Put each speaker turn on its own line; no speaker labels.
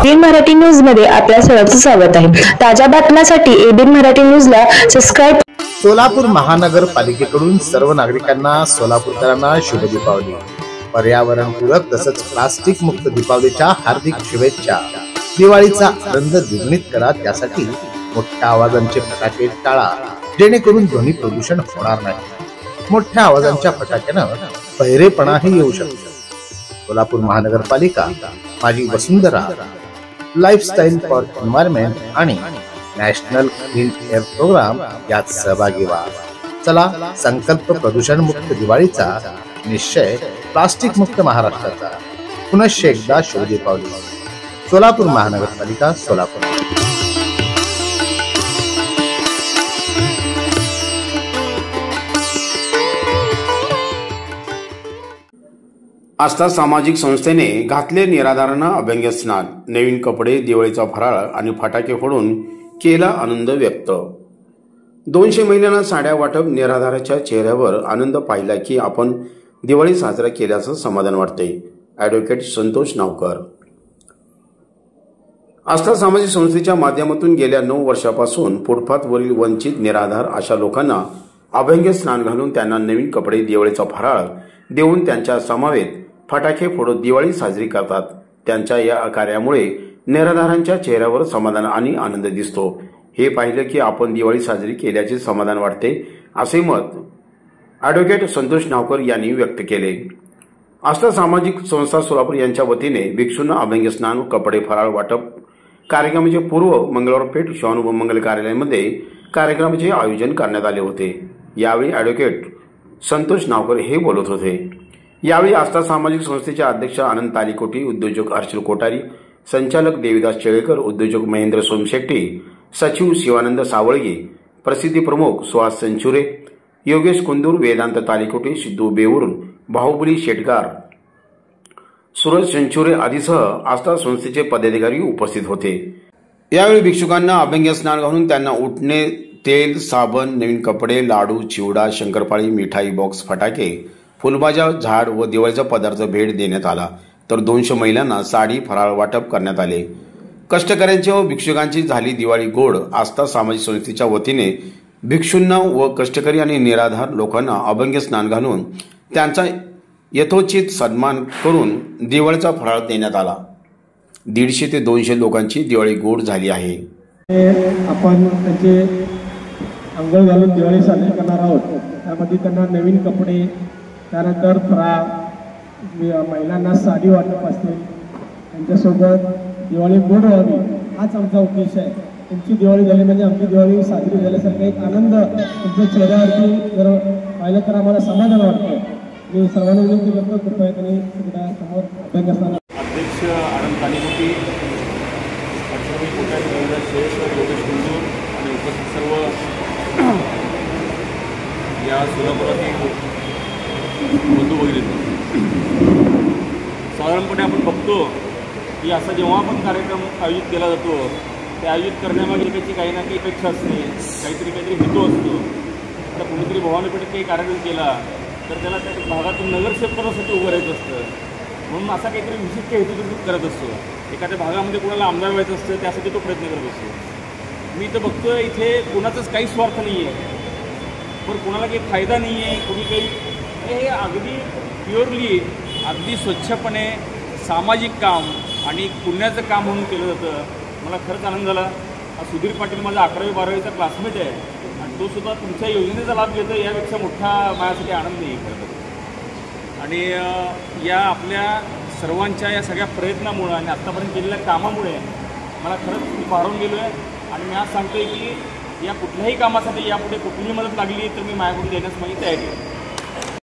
ABN Marathi news मध्ये आपल्या सर्वांचं स्वागत आहे। ताज्या बातम्यांसाठी एबीएन मराठी न्यूजला सबस्क्राइब।
सोलापूर महानगरपालिकेकडून सर्व नागरिकांना सोलापूरकरांना शुभ दीपावली। पर्यावरणपूरक तसंच प्लास्टिक मुक्त दीपावलीच्या हार्दिक शुभेच्छा। दिवाळीचा आनंद द्विगुणित करा, त्यासाठी मोठ्या आवाजांचे फटाके टाळा, जेणेकरून ध्वनी प्रदूषण होणार नाही। मोठ्या आवाजांच्या फटाक्यानं बहिरेपणाही येऊ शकतो। सोलापूर महानगरपालिका, माझी वसुंधरा, लाईफस्टाईल फॉर एन्व्हायरमेंट आणि नॅशनल क्लीन एअर प्रोग्राम यात सहभागी व्हा। चला, संकल्प प्रदूषण मुक्त दिवाळीचा, निश्चय प्लास्टिक मुक्त महाराष्ट्राचा। पुनश्च एकदा शुभ दीपावली। सोलापूर महानगरपालिका, सोलापूर।
आस्था सामाजिक संस्थेने घातले निराधारांना अभ्यंग स्नान, नवीन कपडे, दिवाळीचा फराळ आणि फटाके फोडून केला आनंद व्यक्त। 200 महिलांना साड्या वाटप, निराधाराच्या चेहऱ्यावर आनंद पाहिला की आपण दिवाळी साजरा केल्याचं समाधान वाटते। ॲडव्होकेट संतोष नावकर। आस्था सामाजिक संस्थेच्या माध्यमातून गेल्या 9 वर्षापासून फुटपाथवरील वंचित, निराधार अशा लोकांना अभ्यंग स्नान घालून त्यांना नवीन कपडे, दिवाळीचा फराळ देऊन त्यांच्या समवेत फटाके फोडत दिवाळी साजरी करतात। त्यांच्या या कार्यामुळे निराधारांच्या चेहऱ्यावर समाधान आणि आनंद दिसतो। हे पाहिलं की आपण दिवाळी साजरी केल्याचे समाधान वाटते, असे मत ॲडव्होकेट संतोष नावकर यांनी व्यक्त केले। आस्था सामाजिक संस्था सोलापूर यांच्या वतीने भिक्षूंना अभ्यंग स्नान, कपडे, फराळ वाटप कार्यक्रमाचे पूर्व मंगळवार पेठ शिवानुभव मंगल कार्यालयामध्ये कार्यक्रमाचे आयोजन करण्यात आले होते। यावेळी ॲडव्होकेट संतोष नावकर हे बोलत होते। यावेळी आस्था सामाजिक संस्थेचे अध्यक्ष आनंद तालीकोटी, उद्योजक हर्षल कोठारी, संचालक देवीदास चेळेकर, उद्योजक महेंद्र सोमशेट्टी, सचिव शिवानंद सावळगी, प्रसिद्धी प्रमुख सुहास संचुरे, योगेश कुंदूर, वेदांत तालीकोटी, सिद्धू बेऊर, बाहुबली शेटगार, सूरज संचुरे आदीसह आस्था संस्थेचे पदाधिकारी उपस्थित होते। यावेळी भिक्षुकांना अभ्यंग स्नान घालून त्यांना उठणे, तेल, साबण, नवीन कपडे, लाडू, चिवडा, शंकरपाळी, मिठाई बॉक्स, फटाके, फुलभाज्या, झाड व दिवाळीचा पदार्थ भेट देण्यात आला। तर 200 महिलांना साडी, फराळ वाटप करण्यात आले। कष्टकऱ्यांची व भिक्षुकांची झाली दिवाळी गोड। आस्था सामाजिक संस्थेच्या वतीने भिक्षूंना व कष्टकरी आणि निराधार लोकांना अभ्यंग स्नान घालून त्यांचा यथोचित सन्मान करून दिवाळीचा फराळ देण्यात आला। 150 ते 200 लोकांची दिवाळी गोड झाली आहे।
आपण त्यांचे अंघोळ घालून दिवाळी साजरी करणार आहोत। त्यामध्ये त्यांना नवीन कपडे, त्यानंतर फराळ, महिलांना साडी वाटप असतील, त्यांच्यासोबत दिवाळी गोड व्हावी हाच आमचा उद्देश आहे। तुमची दिवाळी झाली म्हणजे आमची दिवाळी साजरी झाल्यासारखा एक आनंद तुमच्या चेहऱ्यावरती जर पाहिलं तर आम्हाला समाधान वाटतं। मी सर्वांना विनंती करतो, कृपया त्यांनी समोर अभ्यंग स्नान।
अध्यक्ष आनंद तालीकोटी, हर्षल कोठारी, देवीदास चेळेकर, योगेश कुंदूर आणि उपस्थित सर्व या सोलापुरातील बंधू वगैरे, साधारणपणे आपण बघतो की असा जेव्हा आपण कार्यक्रम आयोजित केला जातो, ते आयोजित करण्यामागे त्याची काही ना काही अपेक्षा असते, काहीतरी हेतू असतो। आता कुणीतरी भवानीपेठेत काही कार्यक्रम केला तर त्याला त्या भागातून नगरसेवकासाठी उभं राहायचं असतं, म्हणून असा काहीतरी विशिष्ट हेतू करत असतो। एखाद्या भागामध्ये कोणाला आमदार व्हायचं असतं, त्यासाठी तो प्रयत्न करत असतो। मी तर बघतो इथे कोणाचाच काही स्वार्थ नाही आहे, पण कोणाला काही फायदा नाही आहे, कोणी काही, हे अगदी प्युअरली, अगदी स्वच्छपणे सामाजिक काम आणि पुण्याचं काम म्हणून केलं जातं। मला खरंच आनंद झाला। सुधीर पाटील माझा 11वी 12वीचा क्लासमेट आहे आणि तो सुद्धा तुमच्या योजनेचा लाभ घेतो, यापेक्षा मोठा माझ्यासाठी आनंद नाही खरं। आणि या आपल्या सर्वांच्या या सगळ्या प्रयत्नामुळं आणि आत्तापर्यंत केलेल्या कामामुळे मला खरंच खूप भारावून गेलो आहे। आणि मी आज सांगतो आहे की या कुठल्याही कामासाठी यापुढे कुठलीही मदत लागली तर मी माझ्याकडून देण्यास माझी तयारी आहे।